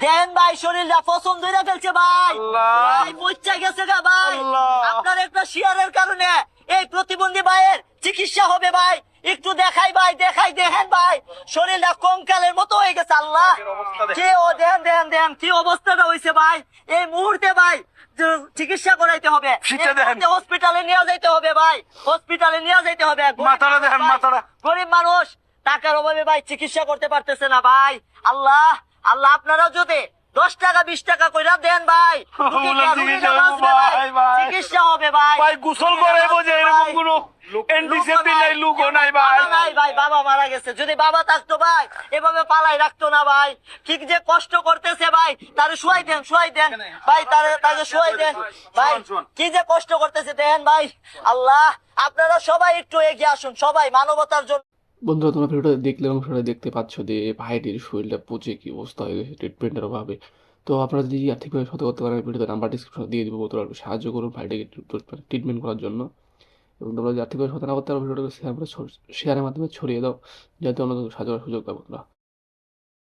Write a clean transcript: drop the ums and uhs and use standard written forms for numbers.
দেন ভাই, শরীরটা পছন্দ হয়ে ফেলছে ভাই, ভাই মুচ্চা গেছে গা ভাই। আপনার একটা শেয়ারের কারণে এই প্রতিবন্ধী ভাইয়ের চিকিৎসা হবে ভাই। একটু দেখাই ভাই, দেখাই, দেখেন ভাই, শরীরটা কঙ্কালের মতো হয়ে গেছে। আল্লাহ, কে ও দেন দেন দেন, কি অবস্থাটা হয়েছে ভাই এই মুহূর্তে ভাই। চিকিৎসা করাইতে হবে, হসপিটালে নিয়ে যাইতে হবে ভাই, হসপিটালে নিয়ে যাইতে হবে। মাথাটা দেখেন, মাথাটা। গরিব মানুষ টাকার অভাবে ভাই চিকিৎসা করতে পারতেছে না ভাই। আল্লাহ, আল্লাহ আপনারা যদি 10 টাকা 20 টাকা কইরা দেন ভাই, চিকিৎসা হবে ভাই। ভাই গোসল করাইবো যে এরকম কোনো এন্টিসেপ্টিক নাই, লুকও নাই ভাই। নাই ভাই, বাবা মারা গেছে। যদি বাবা থাকতো ভাই এভাবে পালাই রাখতো না ভাই। ঠিক যে কষ্ট করতেছে ভাই, তারে শুয়াই দেন, শুয়াই দেন ভাই, তাকে শুয়াই দেন ভাই। কি যে কষ্ট করতেছে দেন ভাই। আল্লাহ, আপনারা সবাই একটু এগিয়ে আসুন, সবাই মানবতার জন্য। বন্ধুরা, তোমরা ভিডিওটা দেখলে এবং সেটা দেখতে পাচ্ছ যে ভাইটির শরীরটা পচে কি অবস্থা হয়ে গেছে ট্রিটমেন্টের অভাবে। তো আপনারা যদি আর্থিকভাবে সহায়তা করতে পারেন, ভিডিওতে নাম্বার ডিসক্রিপশনে দিয়ে দিব, তোমরা সাহায্য করুন ভাইটিকে ট্রিটমেন্ট করার জন্য। এবং তোমরা যদি আর্থিকভাবে সহায়তা না করতে পারো, ভিডিওটাকে শেয়ারের মাধ্যমে ছড়িয়ে দাও, যাতে অন্য সাহায্য করার সুযোগ পাবো তোমরা।